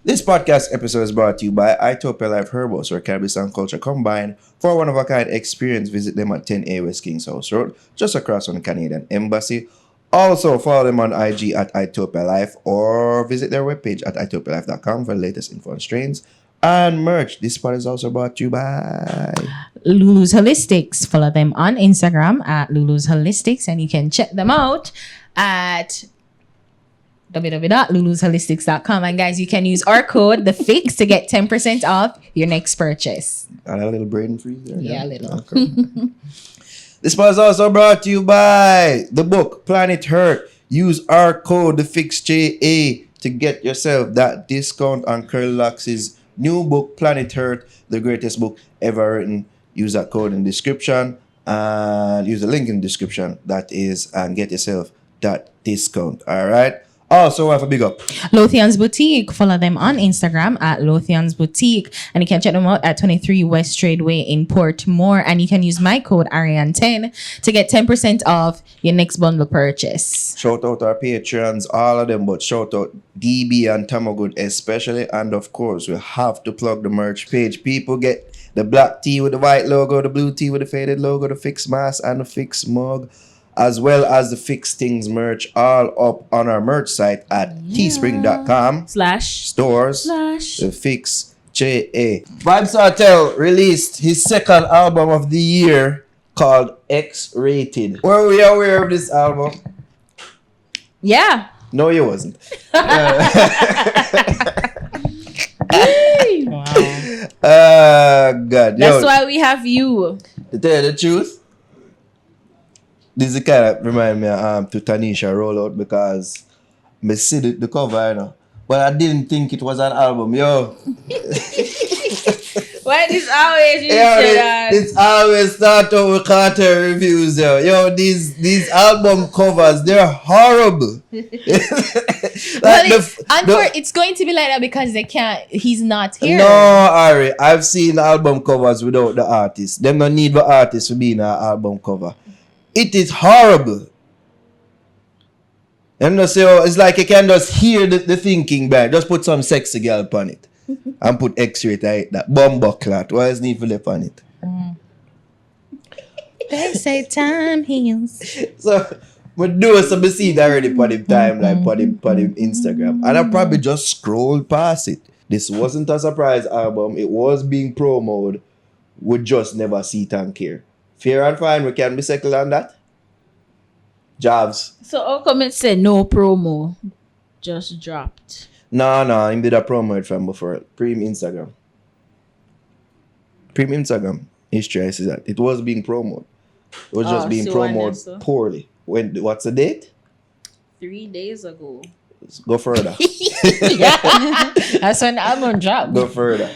This podcast episode is brought to you by Itopia Life Herbals, where cannabis and culture combine for a one-of-a-kind experience. Visit them at 10A West Kings House Road, just across from the Canadian Embassy. Also, follow them on IG at Itopia Life or visit their webpage at itopialife.com for the latest info on strains and merch. This part is also brought to you by Lulu's Holistics. Follow them on Instagram at Lulu's Holistics, and you can check them out at www.lulusholistics.com. And guys, you can use our code the fix to get 10% off your next purchase. And a little brain freeze there. Yeah, a little. Okay. This part is also brought to you by the book Planet Hurt. Use our code the fix JA to get yourself that discount on Curly Locks' new book Planet Hurt, the greatest book ever written. Use that code in the description and use the link in the description, that is, and get yourself that discount. All right. Also, I have a big up. Lothian's Boutique. Follow them on Instagram at Lothian's Boutique. And you can check them out at 23 West Tradeway in Portmore. And you can use my code Ariane10 to get 10% off your next bundle purchase. Shout out our Patreons, all of them, but shout out DB and Tamagood especially. And of course, we have to plug the merch page. People get the black tee with the white logo, the blue tee with the faded logo, the Fix mask, and the Fix mug, as well as the Fix Things merch, all up on our merch site at teespring.com /stores the Fix JA. Vybz Kartel released his second album of the year called X-Rated. Were we aware of this album? Yeah. No, you wasn't. Wow. God. That's why we have you. To tell you the truth, this is kind of remind me to Tanisha Rollout, because I see the cover, you know, but I didn't think it was an album, yo. Why this always you Yo, say that? it's always start out with Carter reviews, yo. Yo, these album covers, they're horrible. It's going to be like that because he's not here. No, Ari, I've seen album covers without the artist. Them don't need the artist to be in an album cover. It is horrible. And you say, it's like you can just hear the thinking back. Just put some sexy girl upon it. And put X-Rated, that bumbo clot. Why is need for left on it? They say time heals. So, we do some see that already for him timeline, for him Instagram. And I probably just scrolled past it. This wasn't a surprise album. It was being promoted. We just never see it and care. Fair and fine, we can be settled on that. Jobs. So how come it said no promo? Just dropped. No, he did a promo it from before. Premium Instagram. History, I see that. It was being promoted. It was just being promoted poorly. What's the date? 3 days ago. Let's go further. Yeah. That's when the album dropped. Go further.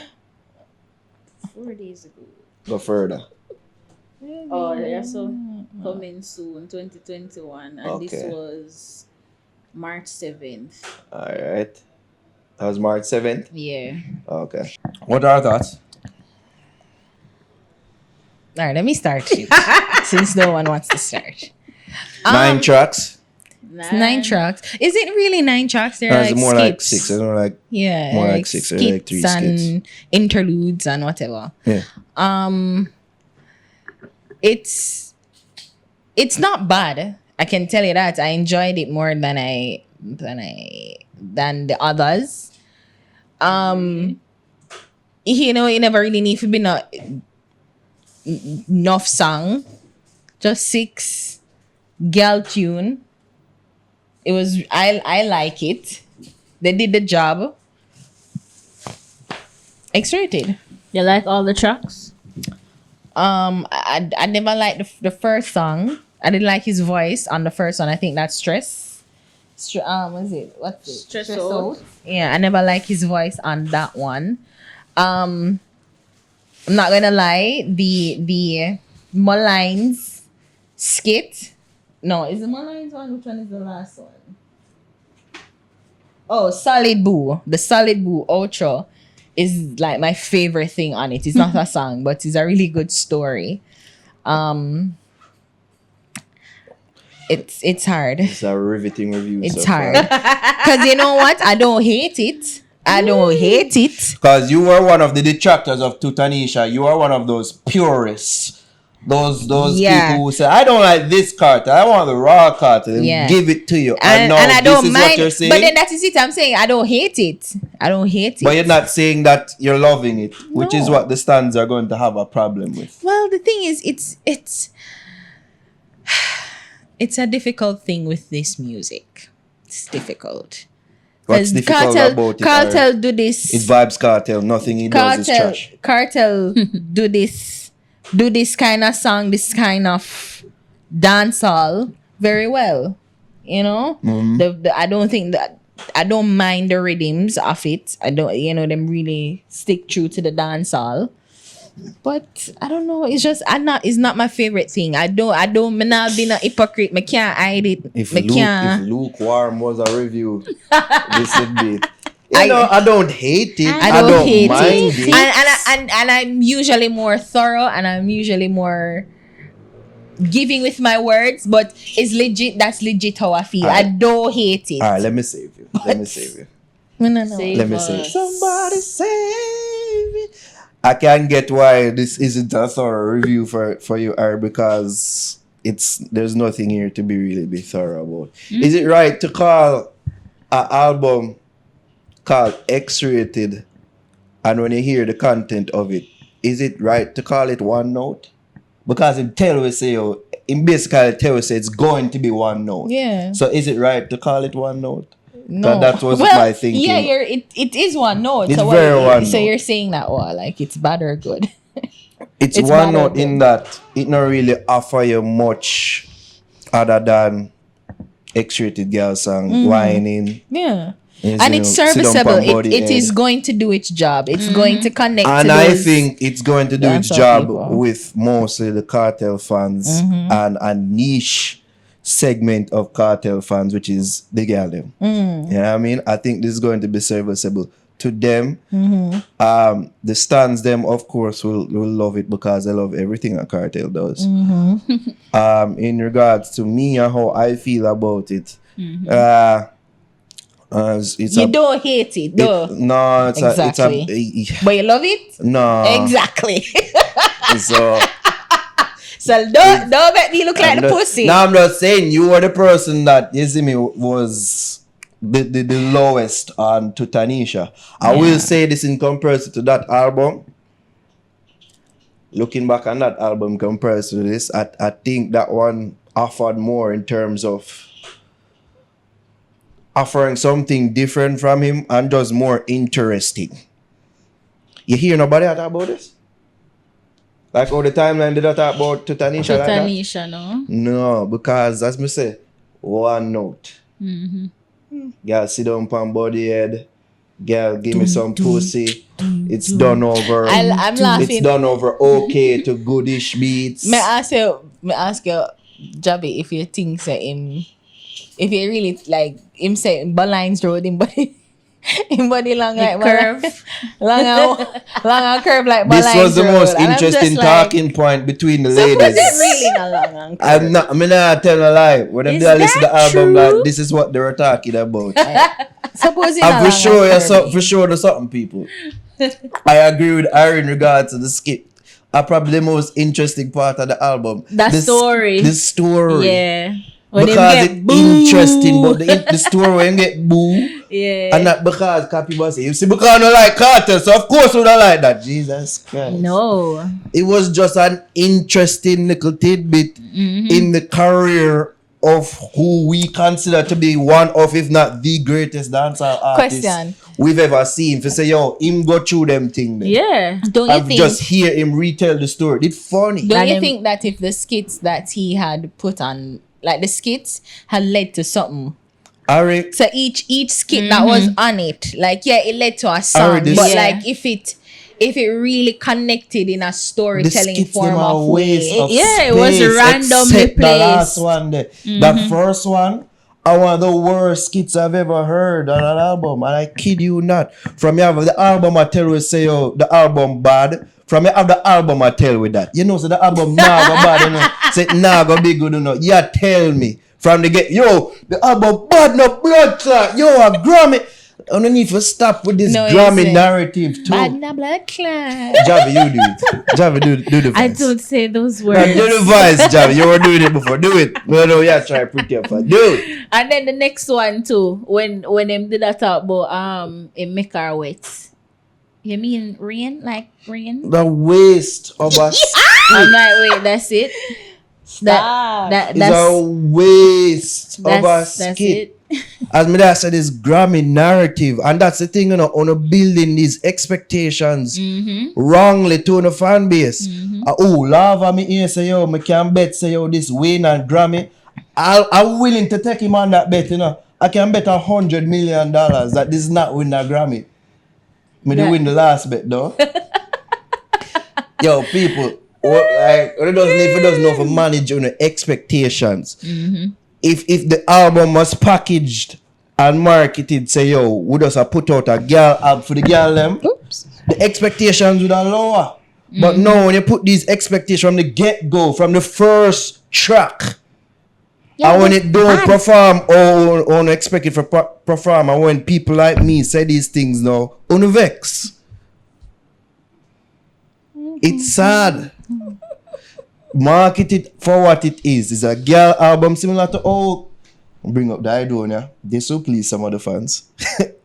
4 days ago. Go further. Oh, yeah, so coming soon, 2021. And Okay. this was March 7th. Alright. That was March 7th? Yeah. Okay. What are our thoughts? All right, let me start it, since no one wants to start. 9 tracks? 9 tracks. Is it really 9 tracks? They're Or like is it more skips. like 6? I don't know, like Yeah, more like 6 or like 3 and skits. interludes and whatever. Yeah. It's not bad. I can tell you that. I enjoyed it more than the others. You know, it never really need to be enough song. Just 6 girl tune. It was I like it. They did the job. X-Rated. You like all the tracks? I never liked the first song. I didn't like his voice on the first one. I think that's Stress. What's it? Stress Out. Yeah, I never liked his voice on that one. I'm not gonna lie, the Mullines skit. No, is the Mullines one? Which one is the last one? Oh, Solid Boo. The Solid Boo outro is like my favorite thing on it. It's not a song, but it's a really good story. It's hard. It's a riveting review. It's so hard. Because you know what? I don't hate it. Because you were one of the detractors of Tutanisha. You are one of those purists. Those Yeah. people who say, I don't like this Kartel. I want the raw Kartel. And Yeah. give it to you. And now I this don't is mind. what you're saying. But then that is it. I'm saying I don't hate it. But you're not saying that you're loving it, which is No. what the stands are going to have a problem with. Well, the thing is, it's a difficult thing with this music. It's difficult. What's 'Cause difficult about it? Kartel do this. It's Vybz Kartel. Nothing he does is trash. Kartel do this kind of song, this kind of dancehall very well. You know, I don't think that I don't mind the rhythms of it. I don't, them really stick true to the dancehall. But I don't know. It's just it's not my favorite thing. I don't. Me not being a hypocrite. Me can't hide it. If Me can't. lukewarm was a review, this would be. I don't hate it. I don't hate mind it. And I'm usually more thorough and I'm usually more giving with my words, but it's legit. That's legit how I feel. I don't hate it. All right, let me save you. Let me save you. No. Let me save. Somebody save me. I can't get why this isn't a thorough review for you, R, because there's nothing here to be thorough about. Is it right to call an album called X-rated, and when you hear the content of it, is it right to call it one note? Because in basically tell us it's going to be one note. Yeah. So is it right to call it one note? No. That was my thinking. Yeah, it is one note. It's so very one So note. you're saying that like it's bad or good? It's It's one bad or note good? in that it not really offer you much other than X-rated girl song, whining. Yeah. Yes, And you it's know, sit down serviceable. pan body It is head. going to do its job. It's going to connect And to I those think it's going to do its dancehall job people. with mostly the Kartel fans and a niche segment of Kartel fans, which is the girl them. You know what I mean? I think this is going to be serviceable to them. The stands them, of course, will love it because they love everything a Kartel does. In regards to me and how I feel about it, it's you don't hate it, though. no, it's Exactly. But you love it? no. Exactly. So So don't make me look like the pussy. now I'm just saying you were the person that you see me was the lowest on Tutanisha. I will say this in comparison to that album. Looking back on that album in comparison to this, I think that one offered more in terms of offering something different from him and just more interesting. You hear nobody talk about this? Like all the timeline did I talk about Tutanisha like that? Tutanisha, no? No, because as me say, one note. Girl, sit down on body head. Girl, give me some pussy. It's done over. I'm laughing. It's done over okay to goodish beats. May I ask you, Javi, if you think say him, if you really like him say Balines Road, him body long like curve. long and curve like Balines Road. This was the most And I'm just interesting like, talking point between the So was ladies. it really not long and curve? I'm not telling a lie. When Is they listen to the that album, true? like this is what they were talking about. Suppose it's I'm not for long sure, and curvy. for sure, there's something, people. I agree with Ari in regards to the skit. Probably the most interesting part of the album. The story. The story. Yeah. When Because them it's get boo. interesting, but the story when get boo. Yeah. And not because people say, you see, because I don't like Carter, so of course we don't like that. Jesus Christ. No. It was just an interesting little tidbit in the career of who we consider to be one of, if not the greatest dancehall artist Question. we've ever seen. For say, yo, him go through them thing. Then. Yeah. Don't you I've think? just hear him retell the story. It's funny. Don't And you him- think that if the skits that he had put on, like the skits, had led to something? Ari, So each skit that was on it, like it led to a song, Already but Yeah. like if it really connected in a the storytelling skits form them are of waste way, of Yeah, it was space, randomly except the last placed. one there. That first one are one of the worst skits I've ever heard on an album, and I kid you not. From you have the album I tell you say, yo, the album bad. From you have the album I tell with that. You know, so the album nah go bad, you know. Say nah go be good, you know. You tell me. from the get. Yo, the album bad no blood clot. Yo, a Grammy. I don't need to stop with this No, Grammy it's, narrative too. Bad na blood clot. Javi, you do it. Javi, do the voice. I don't say those Now, words. do the voice, Javi. You were doing it before. Do it. No, yeah, try pretty up. Do it. And then the next one too, when them did that talk about it make her wet. You mean rain? Like rain? The waste of a I'm like, wait, that's it. Stop. is a waste of a that's skit. it. As me that said, this Grammy narrative, and that's the thing, on building these expectations wrongly to the fan base. Lava me here say yo, me can bet say yo this win and Grammy. I'm willing to take him on that bet, I can bet $100 million that this is not win a Grammy. Me do win the last bet though. Yo, people, it doesn't know for manage your expectations. If the album was packaged and marketed, say yo, we just put out a girl album for the girl them, the expectations would have lower. But no, when you put these expectations from the get-go, from the first track, and when it don't perform or unexpected for perform, and when people like me say these things now, vex. It's sad. Market it for what it is. It's a girl album similar to bring up the Idonia. This will please some of the fans.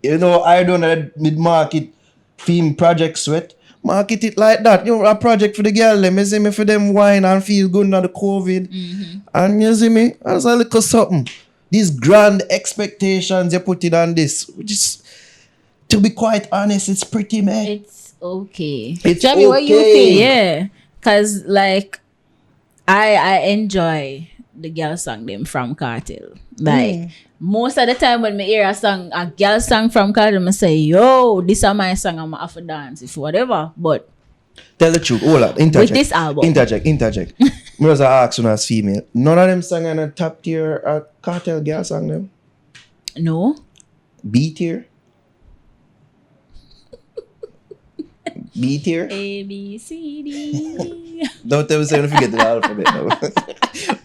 Idonia mid-market theme project sweat. Market it like that. A project for the girl. Them, you see me, for them wine and feel good under the COVID. And you see me, as a little something. These grand expectations you put it on this. Which is, to be quite honest, it's pretty meh. It's okay. It's Jamie, what you think? Yeah. Cause like I enjoy the girl song them from Kartel. Like most of the time when me hear a girl song from Kartel, I say, yo, this is my song, I'm have to dance if whatever. But Tell the truth. Hold on. Interject. with this album, Interject. Me was ask when as female. None of them sang on a top tier Cartel girl song them. no. B tier. B tier. A B C D. Don't tell me say don't forget the alphabet.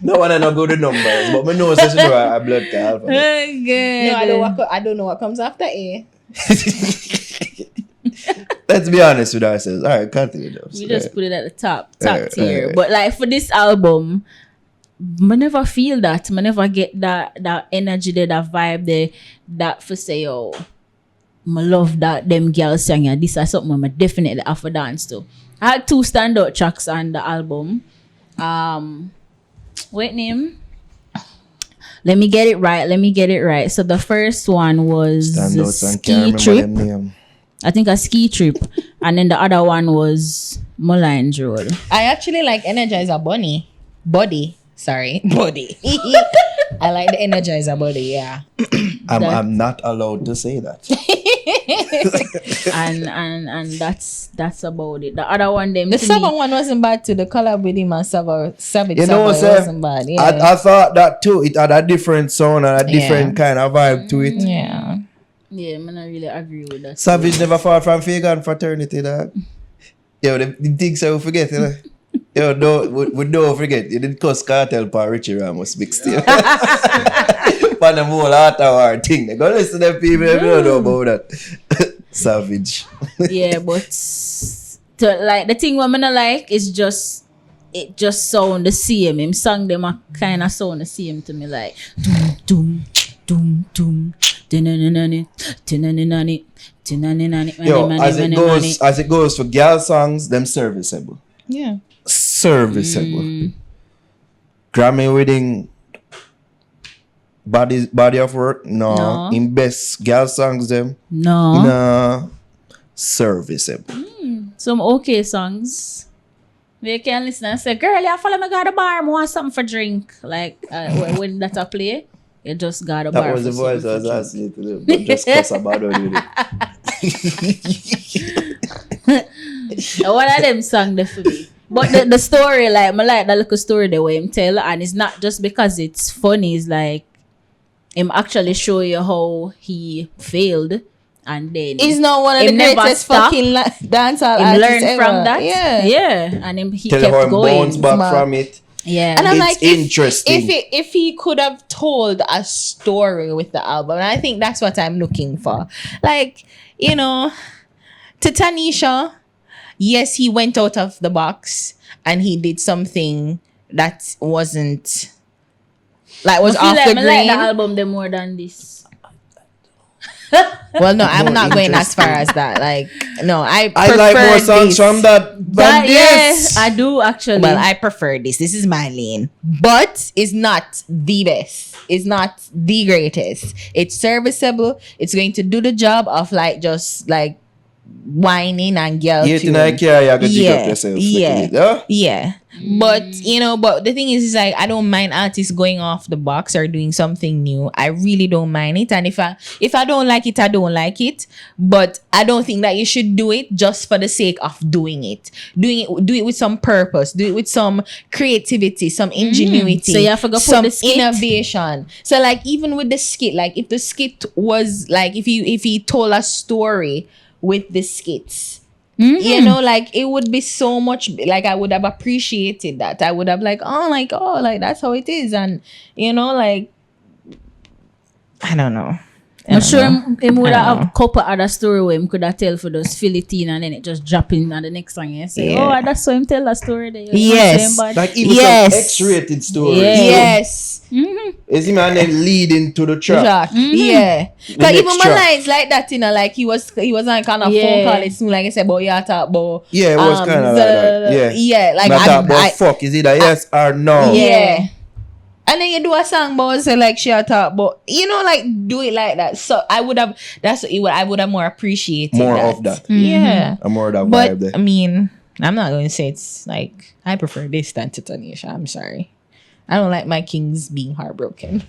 No one I not go to numbers, but me know say she know a blood alphabet. Okay. No, I don't know what comes after A. Let's be honest with ourselves. All right, continue. We just put it at the top tier. Alright. But like for this album, I never feel that. I never get that energy there, that vibe there, that for say, oh, I love that them girls singing. This is something I definitely have to dance to. I had 2 standout tracks on the album. What name? Let me get it right. So the first one was Standouts and Ski can't remember Trip. them name. I think a Ski Trip. And then the other one was Mulline's Road. I actually like Energizer Bunny. Body. Sorry. Body. I like the Energizer Body, yeah. I'm not allowed to say that. and that's about it. The other one, them The to second me, one wasn't bad too. The collab with him and Savage You know, Savage sir, wasn't bad. Yeah. I thought that too. It had a different sound and a different kind of vibe to it. yeah. yeah, man, I really agree with that. Savage never fought from Fagan fraternity, dog. Yo, the things I will forget, you know. Yo, we don't forget. You didn't cuss Cartel for Richie Ramos big still. For the whole art war thing. They go listen to them people, they don't know about that. Savage. Yeah, but like the thing what I not like is just it just sound the same. Him song them a kind of sound the same to me, like doom doom doom doom. Yo, as it goes for girl songs, them serviceable. Yeah. Serviceable. Grammy winning body of work? No. In best girl songs them? No. No. Serviceable. Some okay songs. We can listen and say, girl, you follow me, got the bar, I want something for drink. Like when that a play, you just got a bar. That was the for voice I something was for drink. asking you to do. But just cuss about it. One of them song there for me. But the story, like, I like that little story the way him tell, and it's not just because it's funny, it's like him actually show you how he failed, and then He's not one of the him never greatest stop. fucking dancehall him artists learned ever. from that. Yeah. Yeah. And he Tell you how kept him going. bounce back Smart. from it. Yeah. And I'm It's like, interesting. if he could have told a story with the album, and I think that's what I'm looking for. Like, you know, to Tanisha, yes, he went out of the box and he did something that wasn't was I feel off like the I like the green. album them more than this. Well, no, I'm More not going as far interesting. as that. Like, no, I I like more prefer songs this. from that than this. I do actually. Well, I prefer this. This is my lane. But it's not the best. It's not the greatest. It's serviceable. It's going to do the job of just whining and girl You tune. think I care? You gotta jig up Yeah, yourself. yeah, Little bit, huh? yeah. But but the thing is like I don't mind artists going off the box or doing something new. I really don't mind it. And if I don't like it, I don't like it. But I don't think that you should do it just for the sake of doing it. Do it with some purpose. Do it with some creativity, some ingenuity. So you have to go put some the skit? innovation. So like even with the skit, like if the skit was like if he told a story with the skits. You know, like it would be so much like I would have appreciated that. I would have like that's how it is. And you know, like I don't know. I'm sure him would I don't have know. a couple other story where him could have tell for those Philippine and then it just drop in on the next song and say, Yeah. oh, that's how him tell that story there. Yes. Like even Yes. some X-rated stories. Yeah. Yes. Is him and then leading to the track. Jack. Yeah. Because next even my track. lines like that, you know, like he was on kind of Yeah. phone call. It's like I said, but yeah, talk about Yeah, it was kind of like that. Yeah. Yeah, like Not talk about I fuck. Is it a yes or no? yeah. And then you do a song about say like she talk about like do it like that. So I would have I would have more appreciated More that. of that. Yeah. A more of that vibe But there. I mean, I'm not going to say it's like I prefer this than to Tanisha. I'm sorry. I don't like my kings being heartbroken.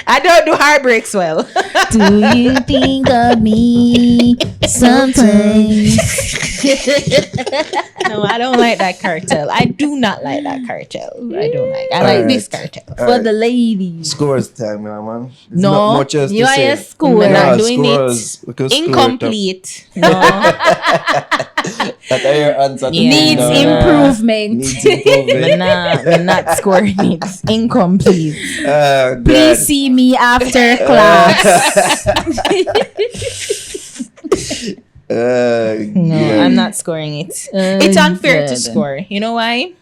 I don't do heartbreaks well. Do you think of me sometimes? No, I don't like that cartel. I do not like that cartel. I don't like. I like Alright. this cartel. For Alright. the ladies. Scores time, man. There's No, not much else You to are say. a score. We're not Yeah, doing scores. We could score it up. Incomplete. No. That are your answer to Yeah. Needs no, improvement. Needs improvement. We're not scoring it. Incomplete. God. Please see me after class. No, yeah. I'm not scoring it. It's unfair to God. score. You know why?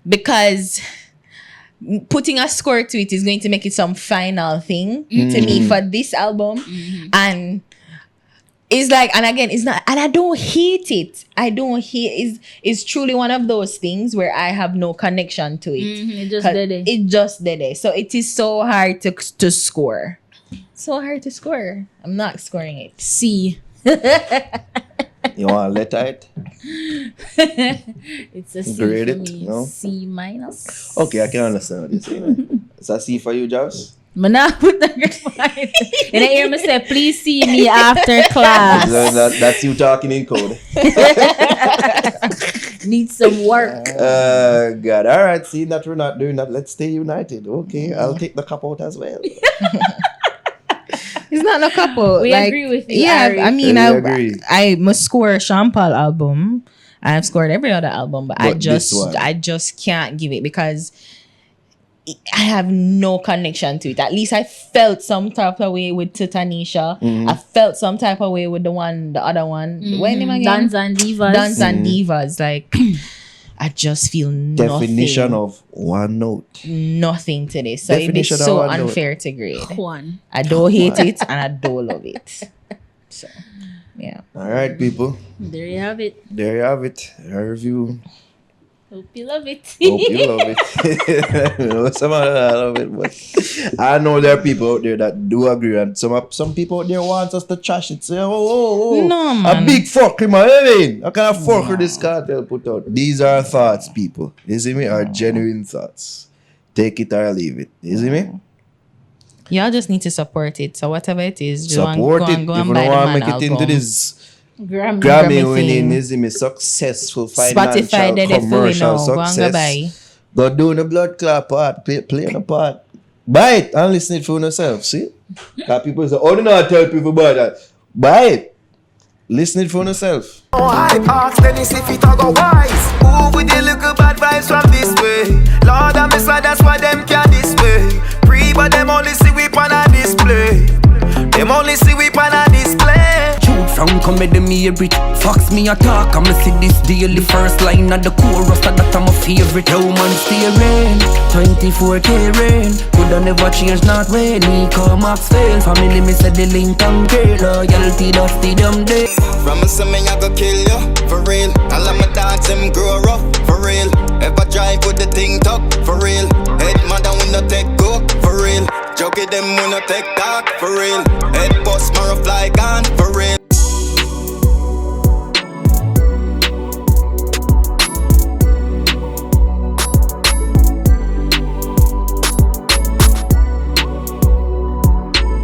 Because putting a score to it is going to make it some final thing to me for this album. And it's like, and again, it's not, and I don't hate it. I don't hate it's truly one of those things where I have no connection to it. It just 'Cause did it. It just did it. So it is so hard to score. So hard to score. I'm not scoring it. C. You want to letter it? It's a C Grade for it, me. no? C minus. Okay, I can understand what you're saying. It's a C for you, Jobs? But now put the grade point. And I hear me say, please see me after class. That's you talking in code. Need some work. God. All right, seeing that we're not doing that, let's stay united. Okay, I'll take the cup out as well. It's not a couple. We agree with you, Yeah, Ari. I mean, Yeah, we agree. I must score Sean Paul album. I've scored every other album, but I But this one. just can't give it because I have no connection to it. At least I felt some type of way with Tanisha. I felt some type of way with the other one. When name again? Dance and Divas. Dance and Divas. Like, I just feel Definition nothing. of one note. Nothing to this. So it is Definition of so one note. unfair to grade. One. I don't hate it and I don't love it. So, yeah. All right, people. There you have it. There you have it. Our review. Hope you love it. Hope you love it. You know, some of that I love it, but I know there are people out there that do agree, and some people out there want us to trash it. Say, oh, No, a man. big fuck, man. I mean, how can I fuck with this cartel put out? These are thoughts, people. You see me? Are genuine thoughts. Take it or leave it. You see me? Y'all just need to support it. So whatever it is, just Support go it. and, go If and you buy don't the want to man make it into album. this Grammy. Grammy Grammy winning, thing. you see me, successful financial Spotify did it for we commercial know. Go and go success. buy. Go do the blood clot part, play on the part. Buy it and listen it for yourself, see? Because people say, oh, do not tell people about that. Buy it. Listen it for yourself. Oh, I ask Dennis if it a go wise. Who with the little bad vibes from this way? Lord, I'm inside, that's why them can display. Free, but them only see we on a display. Them only see we on a display. Shoot from comedy me a bit. Fox me a talk, I'ma see this daily. First line of the chorus, that I'm a favorite. Yo man steering, 24K rain. Coulda never change, not when me come Max fail. Family me said the link and pay. Loyalty dusty them day. From a me I go kill you, for real. All of my dogs them grow rough, for real. Ever drive with the thing tuck, for real. Head mother we no take go, for real. Jockey them we no take talk, for real. Head boss more fly gun, for real.